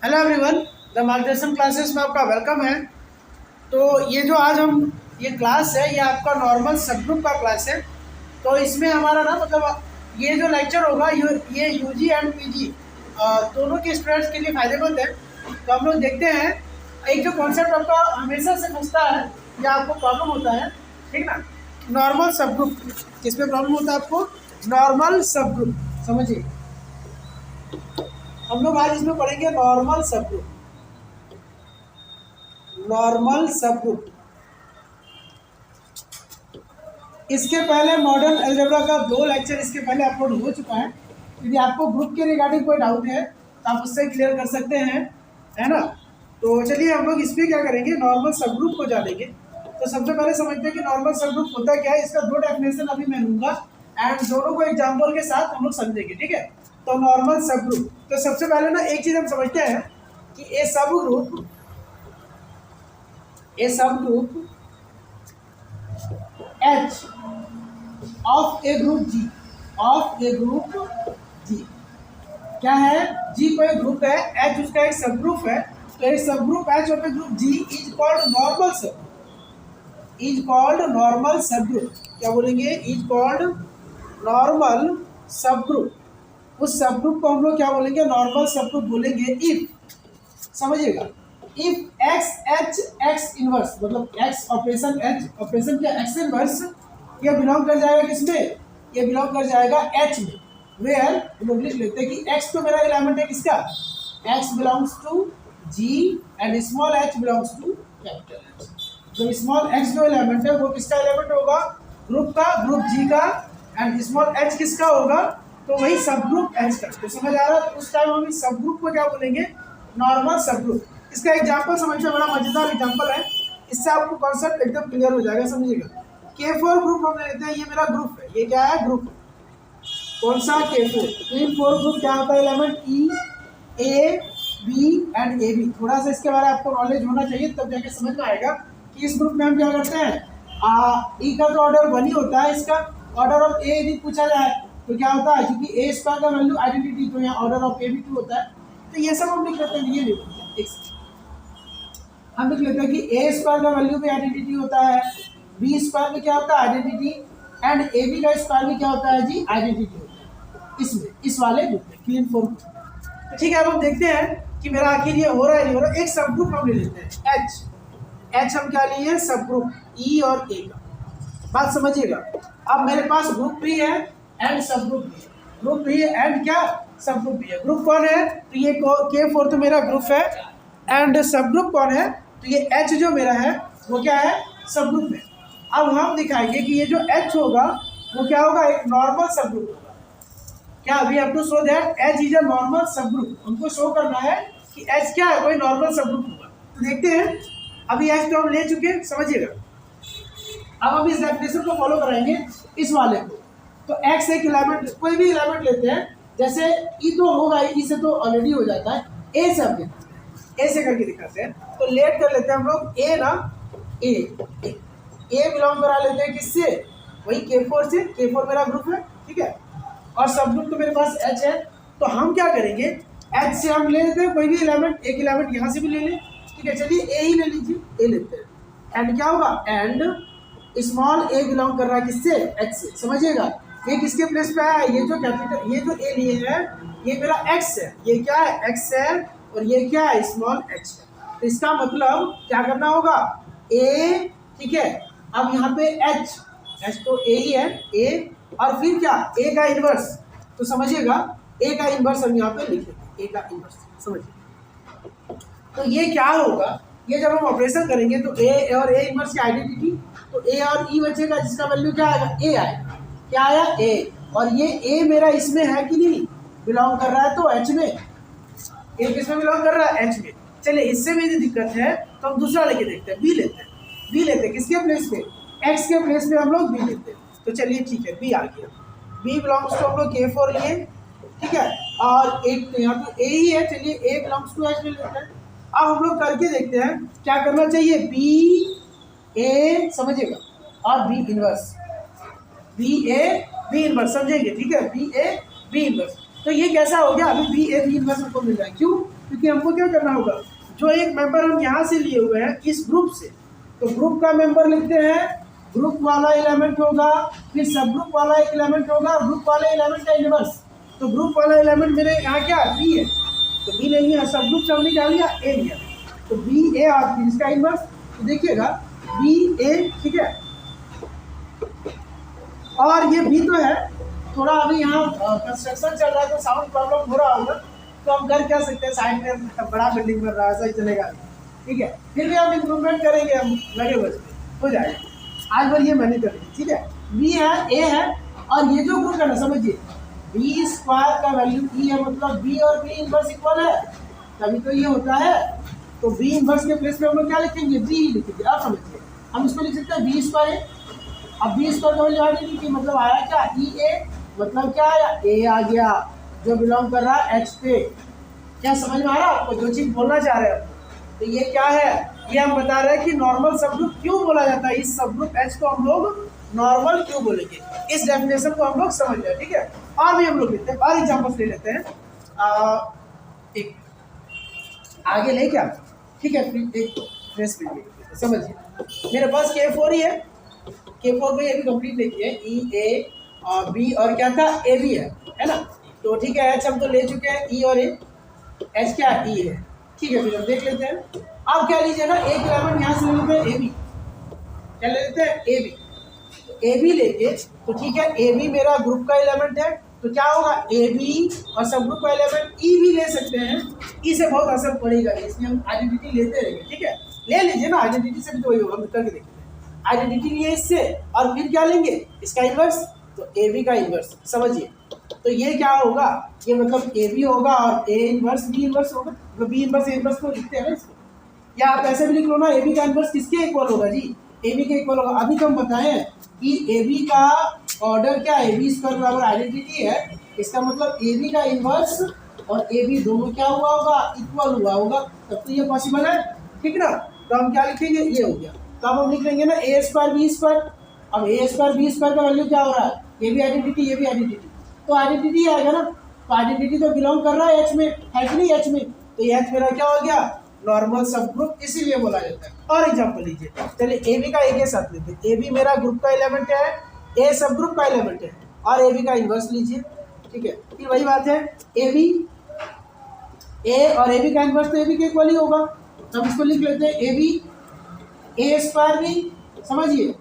Hello everyone, the मार्गदर्शन classes में आपका वेलकम है। तो ये जो आज हम ये क्लास है, ये आपका नॉर्मल सब ग्रुप का क्लास है। तो इसमें हमारा ना मतलब ये जो लेक्चर होगा ये यूजी एंड पीजी दोनों के स्टूडेंट्स के लिए फ़ायदेमंद है। तो हम लोग देखते हैं, एक जो कॉन्सेप्ट आपका हमेशा से फंसता है या आपको प्रॉब्लम होता है, ठीक ना, नॉर्मल सब ग्रुप। किसमें प्रॉब्लम होता है आपको? Normal sub group. समझिए, हम लोग आज इसमें पढ़ेंगे normal sub group. Normal sub group, इसके पहले मॉडर्न अलजेब्रा का 2 लेक्चर इसके पहले अपलोड हो चुका है। यदि आपको ग्रुप के रिगार्डिंग कोई डाउट है तो आप उससे क्लियर कर सकते हैं, है ना। तो चलिए हम लोग इस पर क्या करेंगे, नॉर्मल सब ग्रुप को जानेंगे। तो सबसे पहले समझते हैं कि नॉर्मल सब ग्रुप होता क्या है। इसका 2 डेफिनेशन अभी मैं लूँगा एंड दोनों को एग्जाम्पल के साथ हम लोग समझेंगे, ठीक है। तो नॉर्मल सब ग्रुप, तो सबसे पहले ना एक चीज़ हम समझते हैं कि ए सब group H of A group G, of A group G क्या है? G कोई ग्रुप है, H उसका एक सब ग्रुप है। तो एक सब group H of A group G is called normal सब, is called normal sub group. क्या बोलेंगे? Is called normal sub group. उस सब ग्रुप को हम लोग क्या बोलेंगे? नॉर्मल सब ग्रुप बोलेंगे इफ, समझिएगा, if x H x inverse, मतलब एक्स ऑपरेशन एच ऑपरेशन क्या एक्स इनवर्स, ये बिलोंग कर जाएगा किसमें? ये बिलोंग कर जाएगा एच में। वेयर हम लोग लिख लेते हैं कि एक्स तो मेरा एलिमेंट है किसका? X belongs to G and small H belongs to capital H. तो स्मॉल एक्स जो एलिमेंट है वो किसका एलिमेंट होगा? ग्रुप का, ग्रुप जी का। एंड स्मॉल एच किसका होगा? तो वही सब ग्रुप एच का। तो समझ आ रहा है? उस टाइम हम इस सब ग्रुप को क्या बोलेंगे? Normal sub group. इसका एग्जाम्पल समझिए, बड़ा मजेदार एग्जाम्पल है, इससे आपको कॉन्सेप्ट एकदम क्लियर हो जाएगा। समझिएगा, K4 ग्रुप हम लेते हैं, ये मेरा ग्रुप है। ये क्या है? ग्रुप। कौन सा? K4। तो इन 4 ग्रुप क्या होता है? Element E, A, B and AB। थोड़ा सा इसके बारे में आपको नॉलेज होना चाहिए, तब जाके समझ में आएगा कि इस ग्रुप में हम क्या करते हैं। E का तो ऑर्डर 1 ही होता है, इसका ऑर्डर ऑफ A यदि पूछा जाए तो क्या होता है, क्योंकि A स्क्वायर का वैल्यू आइडेंटिटी, तो यहाँ ऑर्डर ऑफ A भी 2 होता है। तो ये सब हम लिख लेते हैं, ये लिख लेते हैं, हम लिख लेते हैं कि ए स्क्वायर का वैल्यू भी आइडेंटिटी होता है, बी स्क्वायर में क्या होता है? आइडेंटिटी। एंड ए बी का स्क्वायर भी क्या होता है जी? आइडेंटिटी होता है इसमें, इस वाले ग्रुप में, क्लीन फॉर्म। तो ठीक है, अब हम देखते हैं कि मेरा आखिर ये हो रहा है नहीं हो रहा। एक सब ग्रुप हम ले लेते हैं एच हम क्या लिए? सब ग्रुप ई और ए का। बात समझिएगा, अब मेरे पास ग्रुप भी है एंड सब ग्रुप भी है, ग्रुप भी है एंड क्या? सब ग्रुप भी है। ग्रुप कौन है? तो ये K4 तो मेरा ग्रुप है एंड सब ग्रुप कौन है? तो ये H जो मेरा है वो क्या है? सब ग्रुप है। अब हम दिखाएंगे कि ये जो H होगा वो क्या होगा? एक नॉर्मल सब ग्रुप होगा। क्या? We have to show that H is a normal sub group. हमको शो करना है कि H क्या है? कोई नॉर्मल सब ग्रुप होगा। तो देखते हैं, अभी H तो हम ले चुके, समझिएगा। अब हम इस डेफिनेशन को फॉलो कराएंगे, इस वाले को। तो X एक एलिमेंट, कोई भी एलिमेंट लेते हैं, जैसे E तो होगा, E से तो ऑलरेडी हो जाता है, A से हम ए से करके दिखाते हैं। तो लेट कर लेते हैं हम लोग ए ना, ए बिलोंग करा लेते हैं किससे? वही K4 से। K4 मेरा ग्रुप है, ठीक है, और सब ग्रुप तो मेरे पास H है। तो हम क्या करेंगे? H से हम ले लेते हैं कोई भी एलिमेंट, एक एलिमेंट यहाँ से भी ले लें, ठीक है। चलिए ए ही ले लीजिए, ए लेते हैं। एंड क्या होगा? एंड स्मॉल ए बिलोंग कर रहा है किससे? H से। समझिएगा, ये किसके प्लेस पे है? ये जो कैपिटल, ये जो ए लिए है ये मेरा X है, ये क्या है? X है, और ये क्या है? स्मॉल h है। तो इसका मतलब क्या करना होगा? a, ठीक है। अब यहाँ पे h तो a ही है, a, और फिर क्या? a का इनवर्स। तो समझिएगा, a का इनवर्स हम यहाँ पे लिखेंगे, a का इनवर्स, समझिए। तो ये क्या होगा? ये जब हम ऑपरेशन करेंगे तो a और a इनवर्स की आइडेंटिटी, तो a और e बचेगा, जिसका वैल्यू क्या आएगा? a आएगा। क्या आया? a। और ये a मेरा इसमें है कि नहीं? बिलोंग कर रहा है, तो h में। ए किसमें बिलोंग कर रहा है? H में। चलिए, इससे भी दिक्कत है तो हम दूसरा लेके देखते हैं, बी लेते हैं। बी लेते हैं किसके प्लेस पे? X के प्लेस पे हम लोग बी लेते हैं। तो चलिए ठीक है, बी आ गया। बी बिलोंग्स टू हम लोग K4 लिए, ठीक है, और एक यहाँ पे ए ही है। चलिए, ए बिलोंग्स टू H में लेते हैं। अब हम लोग करके देखते हैं क्या करना चाहिए। बी ए, समझिएगा, और B inverse, B A B inverse, समझेंगे, ठीक है। B A B inverse. तो ये कैसा हो गया? अभी बी ए बी इनवर्स हमको मिल रहा है, क्यों? क्योंकि हमको क्या करना होगा, जो एक मेंबर हम यहाँ से लिए हुए हैं इस ग्रुप से, तो ग्रुप का मेंबर लिखते हैं, ग्रुप वाला एलिमेंट होगा, फिर सब ग्रुप वाला एक एलिमेंट होगा, ग्रुप वाले एलिमेंट का इनवर्स। तो ग्रुप वाला एलिमेंट मेरे यहाँ क्या बी है, तो बी ले लिया, सब ग्रुप से हमने क्या लिया ए लिया, तो बी ए आपकी इसका इनवर्स, तो देखिएगा बी ए, ठीक है। और ये बी तो है, थोड़ा अभी यहाँ कंस्ट्रक्शन चल रहा है तो साउंड प्रॉब्लम हो रहा होगा, तो हम कर क्या सकते हैं, साइड में बड़ा बिल्डिंग बन रहा है, ऐसा ही चलेगा, ठीक है। फिर भी हम इम्प्रूवमेंट करेंगे, हम लगे बस हो जाएगा, आज भर ये मैंने कर दी, ठीक है। बी है, ए है, और ये जो ग्रुप है ना, समझिए बी स्क्वायर का वैल्यू ई है, मतलब बी और बी इनवर्स इक्वल है, तभी तो ये होता है। तो बी इनवर्स के प्लेस पे हम लोग क्या लिखेंगे, बी लिखेंगे। आप समझिए, हम इसको लिख सकते हैं बी स्क्वायर। अब बी स्क्वायर का वैल्यू आ गई कि मतलब आया क्या, ई ए, मतलब क्या आया, ए आ गया, जो बिलोंग कर रहा है एच पे। क्या समझ में आ रहा है आपको, जो चीज बोलना चाह रहे हैं? तो ये क्या है, ये हम बता रहे हैं कि नॉर्मल सबग्रुप क्यों बोला जाता है, इस सबग्रुप एच को हम लोग नॉर्मल क्यों बोलेंगे, इस डेफिनेशन को हम लोग समझ जाए, ठीक है। और भी हम लोग लेते हैं, और एग्जाम्पल्स ले लेते हैं, एक आगे ले क्या, ठीक है, एक फ्रेश समझिए, मेरे पास K4 ही है, K4 में ये भी कंप्लीट लिखिए, ई ए और बी और क्या था, ए बी है ना। तो ठीक है, एच हम तो ले चुके हैं, ई और ए, एच क्या ई है, ठीक है। फिर हम देख लेते हैं, अब क्या लीजिए ना, एक एलिमेंट यहाँ से ले लेते हैं ए बी, क्या ले लेते हैं ए बी, तो ए बी लेके, तो ठीक है, ए बी मेरा ग्रुप का एलिमेंट है, तो क्या होगा ए बी और सब ग्रुप का एलिमेंट ई भी ले सकते हैं, ई से बहुत असर पड़ेगा, इसलिए हम आइडेंटिटी लेते रहेंगे, ठीक है। ले लीजिए ना, आइडेंटिटी से भी तो वही होगा, हम करके देखते हैं, आइडेंटिटी लिए इससे, और फिर क्या लेंगे इसका इनवर्स, तो ए बी का इनवर्स, समझिए। तो ये क्या होगा, ये मतलब ए बी होगा और ए इनवर्स बी इनवर्स होगा, तो बी इनवर्स ए इनवर्स को लिखते हैं ना इसको, या आप ऐसे भी लिख लो ना, ए बी का इनवर्स किसके इक्वल होगा जी, ए बी के इक्वल होगा। अभी तो हम बताएं कि ए बी का ऑर्डर क्या है, ए बी स्क्वायर बराबर आइडेंटिटी है, इसका मतलब ए बी का इनवर्स और ए बी दोनों क्या हुआ होगा, इक्वल हुआ होगा, तब तो ये पॉसिबल है, ठीक ना। तो हम क्या लिखेंगे, ये हो गया, तो अब हम लिख लेंगे ना ए स्क्वायर बी स्क्वायर। अब ए स्क्वायर बी स्क्वायर का वैल्यू क्या हो रहा है, ये भी आइडेंटिटी ये भी आइडेंटिटी, तो आइडेंटिटी आएगा ना, तो आइडेंटिटी तो बिलोंग कर रहा है एच में, है कि नहीं एच में, तो एच मेरा क्या हो गया, नॉर्मल सब ग्रुप, इसीलिए बोला जाता है। और एग्जांपल लीजिए, चलिए ए बी का एक के साथ लेते हैं, ए बी मेरा ग्रुप का एलिमेंट है, ए सब ग्रुप का एलिमेंट है, और ए बी का इनवर्स लीजिए, ठीक है। फिर वही बात है, ए बी ए और ए बी का इनवर्स तो ए बी के इक्वल ही होगा, तो हम इसको लिख लेते हैं A B A square B, समझिए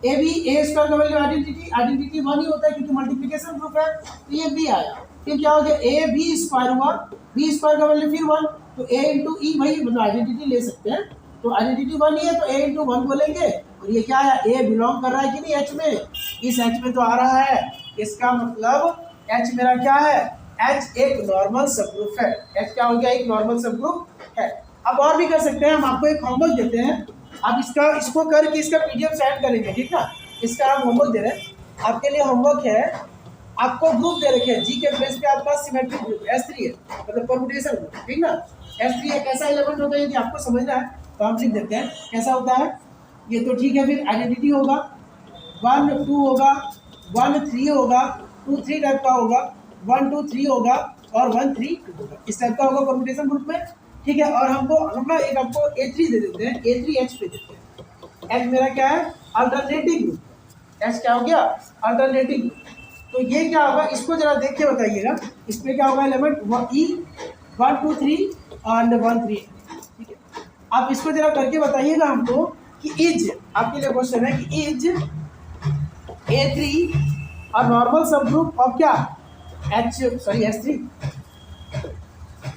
ए बी ए स्क्वायर का वैल्यू आइडेंटिटी वन ही होता है क्योंकि मल्टीप्लिकेशन ग्रुप है, तो ये बी आया। फिर क्या हो गया, ए बी स्क्वायर हुआ, बी स्क्वायर का वैल्यू फिर वन, तो ए इंटू ई, वही मतलब आइडेंटिटी ले सकते हैं, तो आइडेंटिटी वन ही है तो ए इंटू वन बोलेंगे, और ये क्या है, ए बिलोंग कर रहा है कि नहीं एच में, इस एच में तो आ रहा है, इसका मतलब एच मेरा क्या है, एच एक नॉर्मल सबग्रुप है, एच क्या हो गया, एक नॉर्मल सबग्रुप है। अब और भी कर सकते हैं, हम आपको एक होमवर्क देते हैं, आप इसको करके इसका पीडीएफ सेंड करेंगे, ठीक ना। इसका हम होमवर्क दे रहे हैं, आपके लिए होमवर्क है, आपको ग्रुप दे रखे हैं जी के बेस पे, आपका सिमेट्रिक ग्रुप S3 है, मतलब परम्यूटेशन ग्रुप, ठीक ना। S3 एक ऐसा एलिमेंट होता है, यदि आपको समझना है तो हम लिख देते हैं कैसा होता है ये, तो ठीक है। फिर आइडेंटिटी होगा 1 2 होगा, 1 3 होगा, 2 3 टाइप का होगा, 1 2 3 होगा और 1 3 2 होगा, इस टाइप का होगा परम्यूटेशन ग्रुप में, ठीक है। और हम ना एक आपको A3 दे देते हैं, A3H पे देते हैं, H मेरा क्या है, अल्टरनेटिव ग्रुप, H क्या हो गया, अल्टरनेटिव ग्रुप। तो ये क्या होगा, इसको जरा देख के बताइएगा, इसमें क्या होगा एलिमेंट E 1 2 3 और 1 3, ठीक है। आप इसको जरा करके बताइएगा हमको कि इज, आपके लिए क्वेश्चन है कि इज A3 और नॉर्मल सब ग्रुप ऑफ क्या S3,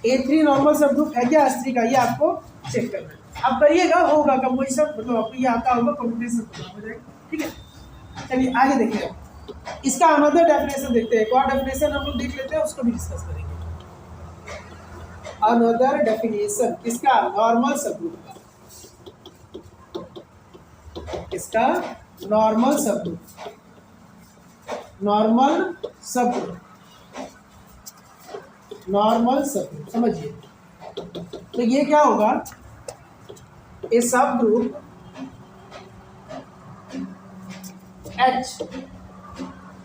A3 normal sub group है क्या S3 का, ये आपको चेक करना है, आप करिएगा, होगा कब वही सब, मतलब आपको ये आता होगा, कंप्यूटेशन हो जाएगा, ठीक है। चलिए आगे देखिए, इसका अनदर डेफिनेशन देखते हैं, एक और डेफिनेशन हम लोग देख लेते हैं, उसको भी डिस्कस करेंगे। अनदर डेफिनेशन किसका, नॉर्मल सबग्रुप का, किसका, normal subgroup, normal subgroup, normal subgroup, समझिए। तो ये क्या होगा, ए subgroup H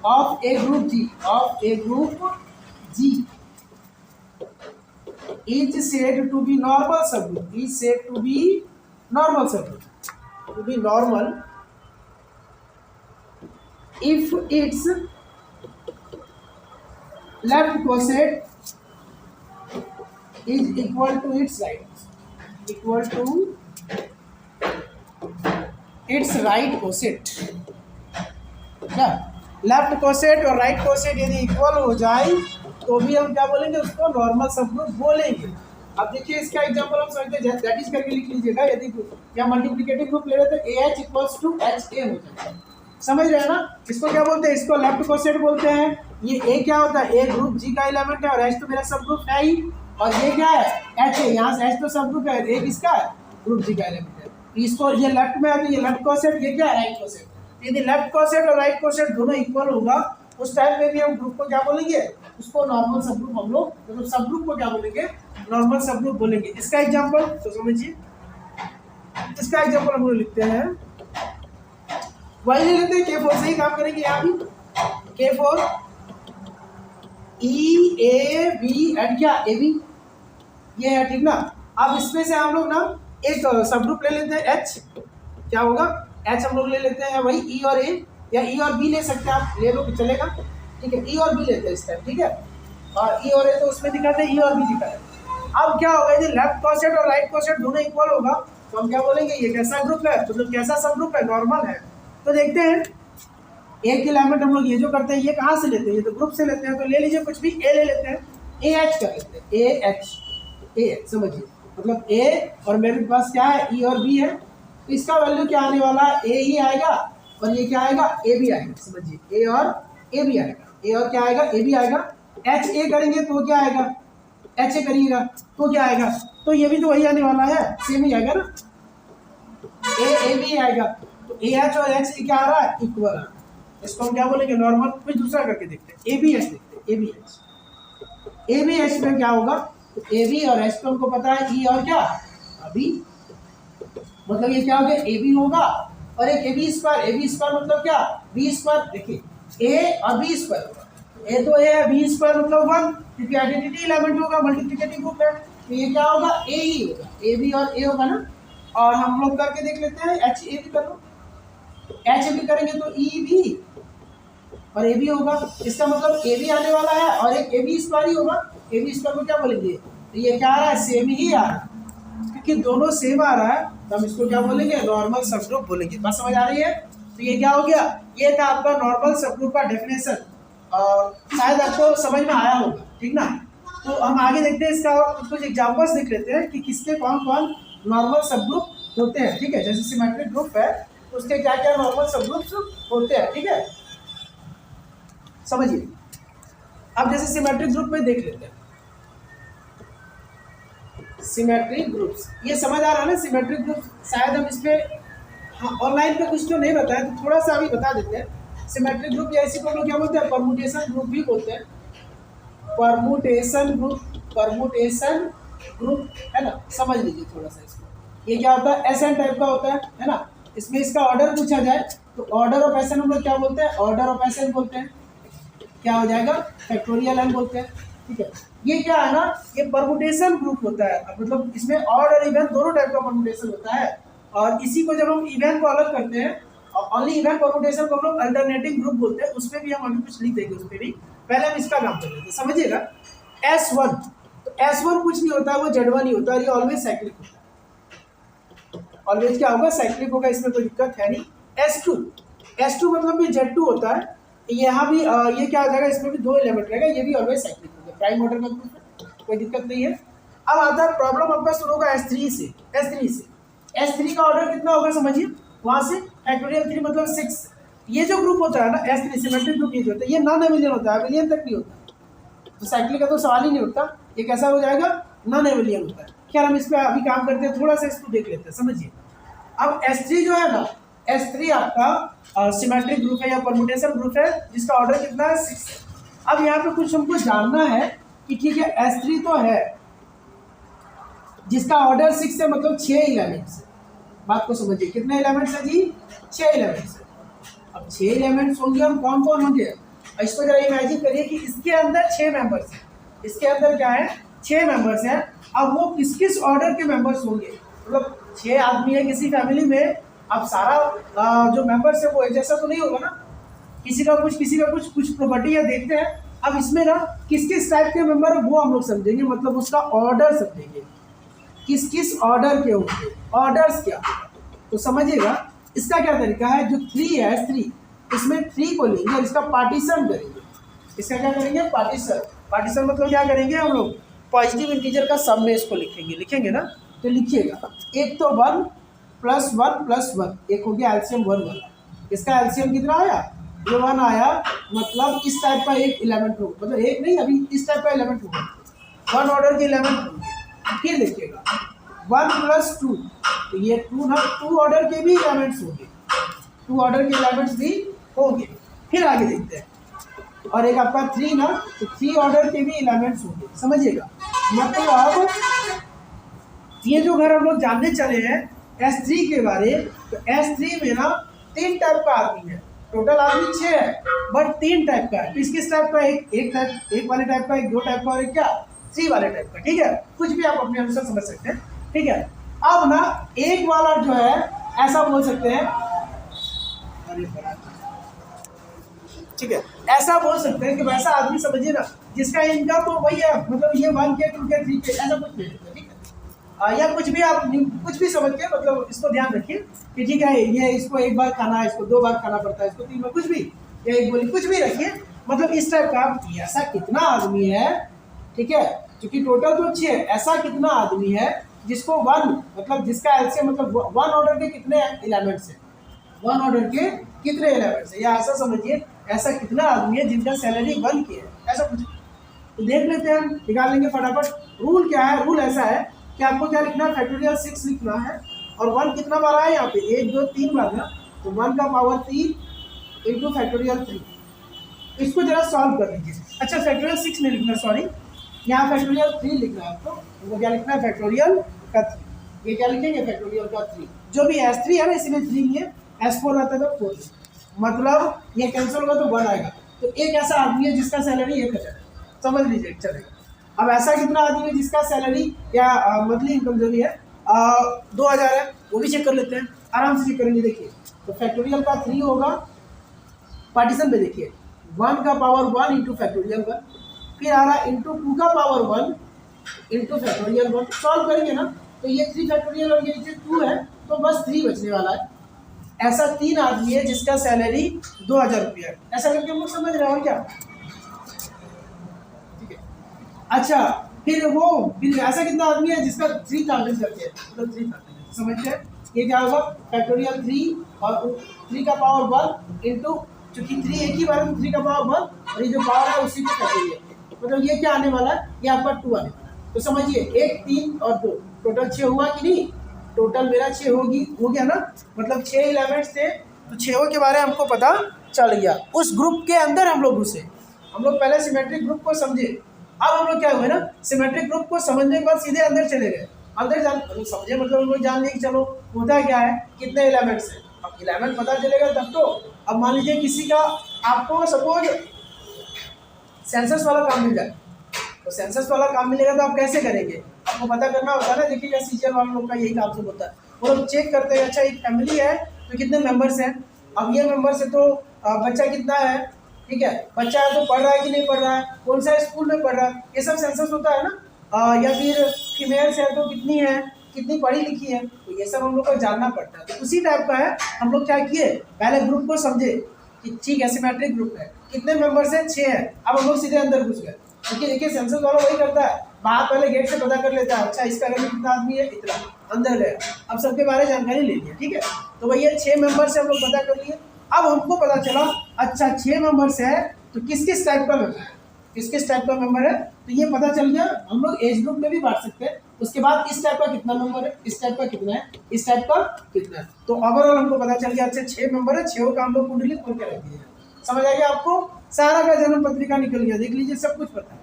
of a group G, of a group G each said to be normal subgroup, each said to be normal subgroup, to be normal if its left quotient is equal to its right, equal to its right quotient। क्या left coset और right coset यदि equal हो जाए तो भी हम क्या बोलेंगे, उसको नॉर्मल सबग्रुप बोलेंगे। अब देखिए इसका एग्जांपल हम समझते हैं, दैट इज करके लिख लीजिएगा। यदि या मल्टीप्लिकेटिव ग्रुप ले लेते हैं AH इक्वल्स टू HA हो जाता है, समझ रहे हैं ना। इसको क्या बोलते हैं, इसको लेफ्ट कोसेट बोलते हैं। ये A क्या होता है, A ग्रुप G का एलिमेंट है और H तो मेरा सब ग्रुप है ही, और ये क्या है H है, यहाँ से H तो सब ग्रुप है, A किसका है, ग्रुप G का एलिमेंट है। इसको ये लेफ्ट में है तो ये लेफ्ट कोसेट, ये क्या है राइट कोसेट। यदि लेफ्ट कोसेट और राइट कोसेट दोनों इक्वल होगा उस टाइम पे भी हम ग्रुप को क्या बोलेंगे, उसको नॉर्मल सब ग्रुप, हम लोग मतलब सब ग्रुप को क्या बोलेंगे, नॉर्मल सब ग्रुप बोलेंगे। इसका एग्जांपल तो समझिए, इसका एग्जांपल हम लोग लिखते हैं, वही ले लेते हैं K4 से ही काम करेंगे। यहाँ भी K4 EAB एंड क्या AB, ये है ठीक ना। अब इसमें से हम लोग ना एक सब ग्रुप ले लेते हैं H, क्या होगा H हम लोग ले लेते हैं वही E और A, या E और B ले सकते हैं, आप ले लो चलेगा, ठीक है। E और B लेते हैं इस टाइम, ठीक है, और E और A तो उसमें दिखाते हैं, E और B दिखा है। अब क्या होगा, यदि लेफ्ट कोसेट और राइट कोसेट दोनों इक्वल होगा तो हम क्या बोलेंगे, ये कैसा ग्रुप है, मतलब कैसा सब ग्रुप है, नॉर्मल है। तो देखते हैं एक एलिमेंट हम लोग ये जो करते हैं ये कहाँ से लेते हैं, ये तो ग्रुप से लेते हैं। तो ले लीजिए कुछ भी, A ले लेते हैं, AH कर लेते हैं, AH समझिए, मतलब A और मेरे पास क्या है E और B है, तो इसका वैल्यू क्या आने वाला है, A ही आएगा, और ये क्या आएगा, A भी आएगा, समझिए A और A भी आएगा, A और क्या आएगा, A भी आएगा। HA करेंगे तो क्या आएगा, HA करिएगा तो क्या आएगा, तो ये भी तो वही आने वाला है, सेम ही आएगा ना, A भी आएगा। तो AH और H क्या आ रहा है, इक्वल आ रहा है। इसको हम क्या बोलेंगे, नॉर्मल। कुछ दूसरा करके देखते हैं, ABH देखते हैं, ABH में क्या होगा, तो AB और H तो हमको पता है, E और क्या अभी, मतलब ये क्या हो गया, AB होगा और एक AB स्क्वायर मतलब क्या, B स्क्वायर। देखिए A और B स्क्वायर होगा, A तो A है, B स्क्वायर मतलब 1, क्योंकि आइडेंटिटी एलिमेंट होगा, मल्टीप्लिकेटिव ग्रुप है, तो ये क्या होगा, A ही होगा, AB और A होगा ना। और हम लोग करके देख लेते हैं, HA भी कर लो, HA भी करेंगे तो E भी और A भी होगा, इसका मतलब A भी आने वाला है और एक AB स्क्वायर ही होगा। AB स्क्वायर को क्या बोलेंगे, तो ये क्या आ रहा है, सेम ही आ रहा है, क्योंकि दोनों सेम आ रहा है तो हम इसको क्या बोलेंगे, नॉर्मल सब ग्रुप बोलेंगे। बात समझ आ रही है। तो ये क्या हो गया, ये था आपका नॉर्मल सब ग्रुप का डेफिनेशन, और शायद आपको समझ में आया होगा, ठीक ना। तो हम आगे देखते हैं इसका और कुछ एग्जांपल्स देख लेते हैं कि किसके कौन कौन नॉर्मल सब ग्रुप होते हैं, ठीक है। जैसे सिमेट्रिक ग्रुप है उसके क्या क्या नॉर्मल सब ग्रुप्स होते हैं, ठीक है, समझिए। अब जैसे सिमेट्रिक ग्रुप में देख लेते हैं, सिमेट्रिक ग्रुप्स, ये समझ आ रहा है ना सिमेट्रिक ग्रुप। शायद हम इस पे ऑनलाइन पे कुछ तो नहीं बताया, तो थोड़ा सा अभी बता देते हैं। सिमेट्रिक ग्रुप या इसी को हम लोग क्या बोलते हैं, परमुटेशन ग्रुप भी बोलते हैं, परमुटेशन ग्रुप है ना, समझ लीजिए थोड़ा सा इसको। ये क्या होता है, SN टाइप का होता है ना। इसमें इसका ऑर्डर पूछा जाए तो ऑर्डर ऑफ SN हम लोग क्या बोलते हैं, ऑर्डर ऑफ SN बोलते हैं, क्या हो जाएगा, फैक्टोरियल n बोलते हैं, ठीक है। ये क्या है ना, ये परमुटेशन ग्रुप होता है, मतलब इसमें ऑड और इवन दोनों टाइप का परमुटेशन होता है। और इसी को जब हम इवन को अलग करते हैं, और ओनली इवन परमुटेशन को हम लोग अल्टरनेटिंग ग्रुप बोलते हैं, उसमें भी हम अभी कुछ लिख देंगे, उसमें भी पहले हम इसका काम कर लेते हैं, समझिएगा। S1, तो S1 कुछ नहीं होता है, वो Z1 ही होता है, ये ऑलवेज साइक्लिक होता है, ऑलवेज क्या होगा, साइक्लिक होगा, इसमें कोई दिक्कत है नहीं। S2 मतलब भी Z2 होता है, यहाँ भी ये क्या हो जाएगा, इसमें भी 2 एलिमेंट रहेगा, ये भी ऑलवेज साइक्लिक होगा, प्राइम ऑर्डर का ग्रुप है, कोई दिक्कत नहीं है। अब आता है प्रॉब्लम आपका शुरू होगा S3 से। S3 का ऑर्डर कितना होगा समझिए, वहाँ से फैक्टोरियल 3 मतलब 6। ये जो ग्रुप होता है ना S3 सिमेट्रिक ग्रुप, ये जो होता है ये नॉन एविलियन होता है, एविलियन तक नहीं होता, तो साइक्लिक का तो सवाल ही नहीं उठता, ये कैसा हो जाएगा, नॉन एविलियन होता है। खैर हम इस पर अभी काम करते हैं, थोड़ा सा इसको देख लेते हैं, समझिए। अब S3 जो है ना, S3 आपका सिमेट्रिक ग्रुप है या परमुटेशन ग्रुप है, जिसका ऑर्डर कितना है, 6। अब यहाँ पे कुछ हमको जानना है कि ठीक है S3 तो है जिसका ऑर्डर 6 है, मतलब 6 एलिमेंट्स है। बात को समझिए, कितने एलिमेंट्स है जी, 6 एलिमेंट्स है। अब 6 एलिमेंट्स होंगे, हम कौन कौन होंगे, इसको जरा इमेजिन करिए कि इसके अंदर 6 मेंबर्स हैं, इसके अंदर क्या है, 6 मेंबर्स हैं। अब वो किस किस ऑर्डर के मेंबर्स होंगे, मतलब 6 आदमी है किसी फैमिली में, अब सारा जो मेंबर्स है वो एक जैसा तो नहीं होगा ना, किसी का कुछ प्रॉपर्टी है, देखते हैं। अब इसमें ना किस किस टाइप के मेंबर है वो हम लोग समझेंगे, मतलब उसका ऑर्डर समझेंगे, किस किस ऑर्डर के होंगे, ऑर्डर्स क्या, तो समझिएगा इसका क्या तरीका है। जो 3 है 3, इसमें 3 को लेंगे और इसका पार्टीशन करेंगे। इसका क्या करेंगे, पार्टीशन। पार्टीशन मतलब क्या करेंगे हम लोग, पॉजिटिव इंटीजर का सब में इसको लिखेंगे ना, तो लिखिएगा एक तो 1 + 1 + 1, एक हो गया एलसीएम 1 वाला। इसका एलसीएम कितना आया, ये 1 आया, मतलब इस टाइप का एक एलिमेंट होगा, मतलब एक नहीं, अभी इस टाइप का एलिमेंट होगा, 1 ऑर्डर के एलिमेंट होंगे। फिर देखिएगा 1 + 2, तो ये 2 ना, 2 ऑर्डर के भी एलिमेंट्स होंगे, 2 ऑर्डर के एलिमेंट्स भी होंगे। फिर आगे देखते हैं, और एक आपका 3 ना, तो 3 ऑर्डर के भी एलिमेंट्स होंगे, समझिएगा। मतलब ये जो घर हम लोग जानने चले हैं S3 के बारे, तो S3 में ना 3 टाइप का आदमी है, टोटल आदमी 6 है, बट 3 टाइप का है। किस टाइप का, एक वाले टाइप का, एक 2 टाइप का, और एक क्या 3 वाले टाइप का, ठीक है। कुछ भी आप अपने अनुसार समझ सकते हैं, ठीक है। अब ना एक वाला जो है ऐसा बोल सकते हैं, ठीक है, ऐसा बोल सकते हैं कि वैसा आदमी समझिए ना जिसका इनकम तो वही है, मतलब ये 1 के 2 के 3 के, ऐसा कुछ नहीं है, ठीक है। या कुछ भी आप कुछ भी समझ के, मतलब इसको ध्यान रखिए कि ठीक है, ये इसको 1 बार खाना है, इसको 2 बार खाना पड़ता है, इसको 3 बार, कुछ भी, या 1 गोली, कुछ भी रखिए, मतलब इस टाइप का। ऐसा कितना आदमी है, ठीक है, क्योंकि टोटल तो 6 है, ऐसा कितना आदमी है जिसको 1, मतलब जिसका एलसीएम, मतलब 1 ऑर्डर के कितने एलिमेंट्स है, 1 ऑर्डर के कितने एलिमेंट्स है, या ऐसा समझिए ऐसा कितना आदमी है जिनका सैलरी 1 की है, ऐसा कुछ। तो देख लेते हैं, निकाल लेंगे फटाफट। रूल क्या है, रूल ऐसा है कि आपको क्या लिखना है, फैक्टोरियल 6 लिखना है, और 1 कितना बार आया यहाँ पे, 1 2 3 बार ना, तो 1 का पावर 3 इंटू फैक्टोरियल 3। इसको जरा सॉल्व कर लीजिए। अच्छा, फैक्टोरियल 6 नहीं लिखना, सॉरी, यहाँ फैक्टोरियल 3 लिखना है आपको। तो क्या लिखना है, फैक्टोरियल का 3। ये क्या लिखेंगे, फैक्टोरियल का 3। जो भी S3 है ना, इसमें 3 नहीं है, S4 रहता है तो 4, मतलब ये कैंसिल होगा तो 1 आएगा। तो एक ऐसा आदमी है जिसका सैलरी 1000 है, समझ लीजिए, चलेगा। अब ऐसा कितना आदमी है जिसका सैलरी या मंथली इनकम जो भी है 2000 है, वो भी चेक कर लेते हैं, आराम से चेक करेंगे। देखिए, तो फैक्टोरियल का 3 होगा, पार्टीशन पे देखिए 1 का पावर 1 इंटू फैक्टोरियल 1, फिर आ रहा है इंटू 2 का पावर 1 इंटू फैक्टोरियल 1। सॉल्व करेंगे ना, तो ये 3 फैक्टोरियल और ये नीचे 2 है, तो बस 3 बचने वाला है। ऐसा 3 आदमी है जिसका सैलरी 2000 रुपया है, ऐसा करके हम लोग समझ रहे हो क्या, ठीक है। अच्छा, फिर ऐसा कितना आदमी है जिसका 3000 करके है, मतलब 3000 समझते हैं। ये क्या होगा, फैक्टोरियल 3 और 3 का पावर 1 इंटू, चूंकि 3 एक ही बार में 3 का पावर 1, और ये जो पावर है उसी को फैक्टोरियल, मतलब ये क्या आने वाला है, ये आपका 2 आने वाला है। तो समझिए 1 3 और 2 टोटल 6 हुआ कि नहीं, टोटल मेरा 6 हो गया ना, मतलब 6 एलिमेंट्स थे, तो 6 के बारे में हमको पता चल गया। उस ग्रुप के अंदर हम लोग घुसे, हम लोग पहले सिमेट्रिक ग्रुप को समझे। अब हम लोग क्या हुए ना, सिमेट्रिक ग्रुप को समझने के बाद सीधे अंदर चले गए। अंदर जान समझे, मतलब हम लोग जान लें कि चलो होता क्या है, कितने एलिमेंट्स हैं। अब एलिमेंट पता चलेगा तब तो। अब मान लीजिए किसी का, आपको सपोज सेंसस वाला काम मिल जाए, तो सेंसस वाला काम मिलेगा तो आप कैसे करेंगे, आपको पता करना होगा ना। देखिएगा सीजीएल वाले लोग का यही काम से होता है, वो लोग चेक करते हैं, अच्छा एक फैमिली है तो कितने मेंबर्स हैं, अब ये मेंबर्स है तो बच्चा कितना है, ठीक है, बच्चा है तो पढ़ रहा है कि नहीं पढ़ रहा है, कौन सा स्कूल में पढ़ रहा है, ये सब सेंसस होता है ना। या फिर फीमेल्स है तो कितनी है, कितनी पढ़ी लिखी है, तो ये सब हम लोग को जानना पड़ता है। तो उसी टाइप का है, हम लोग क्या किए, पहले ग्रुप को समझे कि ठीक है सिमेट्रिक ग्रुप है, कितने मेंबर्स हैं, 6 है। अब हम लोग सीधे अंदर घुस गए, क्योंकि देखिए सेंसस वाला वही करता है, बाहर पहले गेट से पता कर लेता है, अच्छा इसका घर में कितना आदमी है, इतना, अंदर गया, अब सबके बारे में जानकारी ले लिया, ठीक है। तो भैया 6 मेंबर से हम लोग पता कर लिए। अब हमको पता चला अच्छा 6 मेंबर्स है तो किस किस टाइप का मेंबर है, किस किस टाइप का मेंबर है, तो ये पता चल गया। हम लोग एज ग्रुप में भी बांट सकते हैं। उसके बाद इस टाइप का कितना मेंबर है, इस टाइप का कितना है, इस टाइप का कितना है, तो ओवरऑल हमको पता चल गया अच्छा 6 मेंबर है, 6 का हम लोग कुंडली खोल के रख दिए। समझ आ गया आपको, सारा का जन्म पत्रिका निकल गया, देख लीजिए सब कुछ पता है।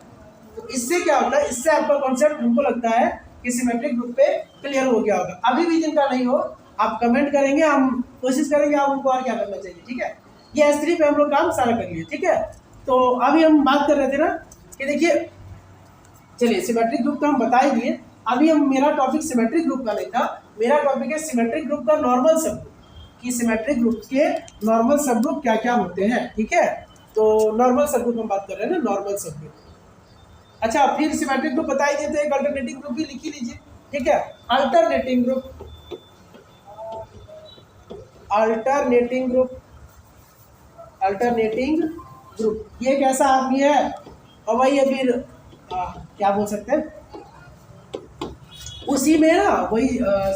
तो इससे क्या होता है, इससे आपका कॉन्सेप्ट हमको लगता है कि सिमेट्रिक ग्रुप पे क्लियर हो गया होगा। अभी भी जिनका नहीं हो आप कमेंट करेंगे, हम कोशिश करेंगे आप उनको और क्या करना चाहिए, ठीक है। ये S3 पे हम लोग काम सारा कर लिए, ठीक है। तो अभी हम बात कर रहे थे ना कि देखिए, चलिए सिमेट्रिक ग्रुप तो हम बता ही दिए। अभी हम मेरा टॉपिक सिमेट्रिक ग्रुप का नहीं था, मेरा टॉपिक है सिमेट्रिक ग्रुप का नॉर्मल सब ग्रुप, कि सिमेट्रिक ग्रुप के नॉर्मल सब ग्रुप क्या क्या होते हैं। ठीक है, तो नॉर्मल सब ग्रुप हम बात कर रहे हैं ना, नॉर्मल सब ग्रुप। अच्छा, फिर सिमेट्रिक ग्रुप बता ही देते हैं, अल्टरनेटिंग ग्रुप भी लिख ही लीजिए। ठीक है, alternating group, alternating group, alternating group, ये एक ऐसा आदमी है और वही फिर क्या बोल सकते हैं, उसी में ना वही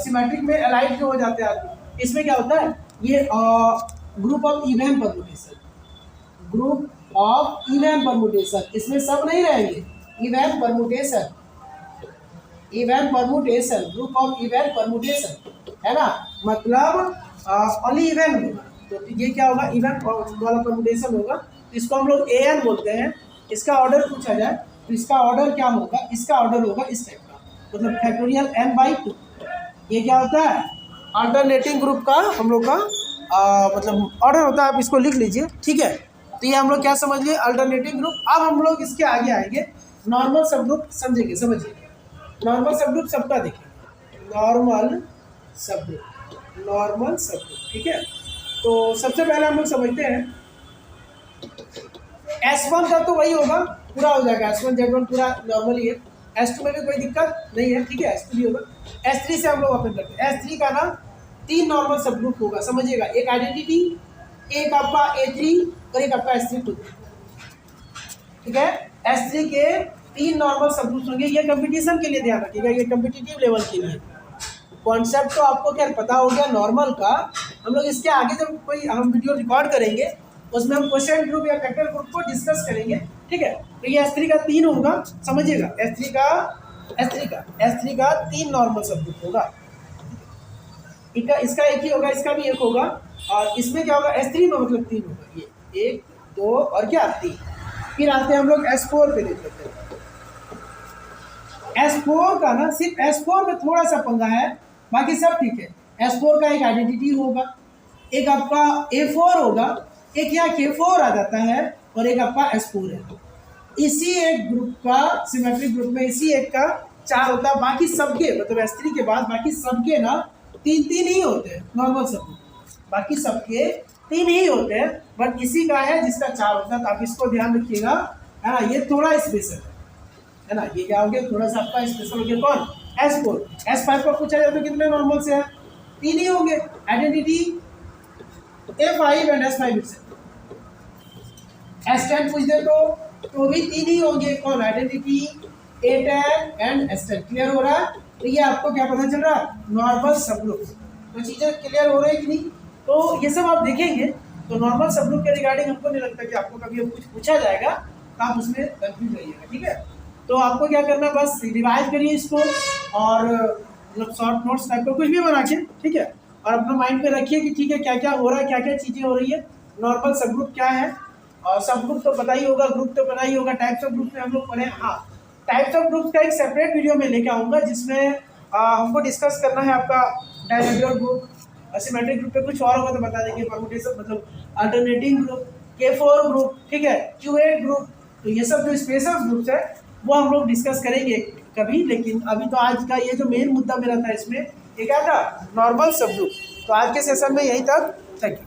सिमेट्रिक में अलाइड जो हो जाते हैं आदमी। इसमें क्या होता है, ये group of even permutation, group of even permutation, इसमें सब नहीं रहेंगे, even permutation, even permutation, group of even permutation, है ना, मतलब ओनली इवन होगा। तो ये क्या होगा, इवन वाला परमुटेशन होगा, तो इसको हम लोग एन बोलते हैं। इसका ऑर्डर पूछा जाए तो इसका ऑर्डर क्या होगा, इसका ऑर्डर होगा इस टाइप का, मतलब फैक्टोरियल n/2। ये क्या होता है, अल्टरनेटिंग ग्रुप का हम लोग का मतलब ऑर्डर होता है, आप इसको लिख लीजिए। ठीक है, तो ये हम लोग क्या समझ लिए, अल्टरनेटिंग ग्रुप। अब हम लोग इसके आगे आएंगे, नॉर्मल सब ग्रुप समझेंगे, समझिए नॉर्मल सब ग्रुप सबका देखेंगे, normal sub group, normal sub group. ठीक है, तो सबसे पहले हम लोग समझते हैं S1 का, तो वही होगा, पूरा हो जाएगा, S1 Z1 पूरा नॉर्मल ही है, S2 में भी कोई दिक्कत नहीं है। ठीक है, S2 भी होगा। S3 से हम लोग ओपन करते हैं। S3 का ना 3 नॉर्मल सब ग्रुप होगा, समझिएगा, एक आइडेंटिटी, एक आपका A3 और एक आपका S3। ठीक है, S3 के 3 नॉर्मल सब ग्रुप होंगे। ये कंपटीशन के लिए ध्यान रखिएगा, ये कम्पिटिटिव लेवल के लिए। कॉन्सेप्ट तो आपको क्या पता हो गया नॉर्मल का। हम लोग इसके आगे जब कोई हम वीडियो रिकॉर्ड करेंगे उसमें हम क्वेश्चन ग्रुप या फैक्टर ग्रुप को डिस्कस करेंगे। ठीक है, तो ये S3 का 3 होगा, समझिएगा, S3 का 3 नॉर्मल सब ग्रुप होगा। इसका एक ही होगा, इसका भी एक होगा, और इसमें क्या होगा, S3 में मतलब 3 होगा, ये 1 2 और क्या 3। फिर आते हैं हम लोग S4 पे, देख लेते हैं। S4 का ना सिर्फ S4 में थोड़ा सा पंगा है, बाकी सब ठीक है। S4 का एक आइडेंटिटी होगा, एक आपका A4 होगा, एक यहाँ K4 आ जाता है, और एक आपका S4 है। इसी एक ग्रुप का, सिमेट्रिक ग्रुप में इसी एक का 4 होता है, बाकी सबके मतलब S3 के बाद बाकी सबके ना 3 ही होते हैं नॉर्मल सब, बाकी सबके 3 ही होते हैं, बट इसी का है जिसका 4 होता है। तो आप इसको ध्यान रखिएगा, है ना, ये थोड़ा स्पेशल है ना, ये क्या हो गया, थोड़ा सा आपका स्पेशल हो गया। कौन, S4। S5 का पूछा जाए तो कितने नॉर्मल से है, 3 ही होंगे, आइडेंटिटी A5 एंड S5 से। S10 पूछ दे तो भी 3 ही होंगे, कौन, identity A10 and S10। Clear हो रहा है, तो ये आपको क्या पता चल रहा है, नॉर्मल सब ग्रुप। तो चीजें क्लियर हो रही है कि नहीं, तो ये सब आप देखेंगे। तो नॉर्मल सब ग्रुप के रिगार्डिंग हमको नहीं लगता कि आपको कभी कुछ पूछा जाएगा तो आप उसमें कंफ्यूज रहिएगा। ठीक है, तो आपको क्या करना, बस रिवाइज करिए इसको, और मतलब शॉर्ट नोट्स टाइप का कुछ भी बना के, ठीक है, और अपना माइंड पे रखिए कि ठीक है क्या क्या हो रहा है, क्या क्या चीज़ें हो रही है, नॉर्मल सब ग्रुप क्या है, और सब ग्रुप तो पता ही होगा, ग्रुप तो पता ही होगा। टाइप्स ऑफ ग्रुप में हम लोग पढ़े, हाँ, टाइप्स ऑफ ग्रुप का एक सेपरेट वीडियो में लेके आऊँगा, जिसमें हमको डिस्कस करना है आपका डायहेड्रल ग्रुप, सिमेट्रिक ग्रुप पे कुछ और होगा तो बता देंगे, परम्यूटेशन मतलब अल्टरनेटिंग ग्रुप, K4 ग्रुप, ठीक है, Q8 ग्रुप। तो ये सब जो स्पेशल ग्रुप्स है वो हम लोग डिस्कस करेंगे कभी, लेकिन अभी तो आज का ये जो मेन मुद्दा मेरा था इसमें, ये क्या था, नॉर्मल सब ग्रुप। तो आज के सेशन में यही तक, थैंक यू।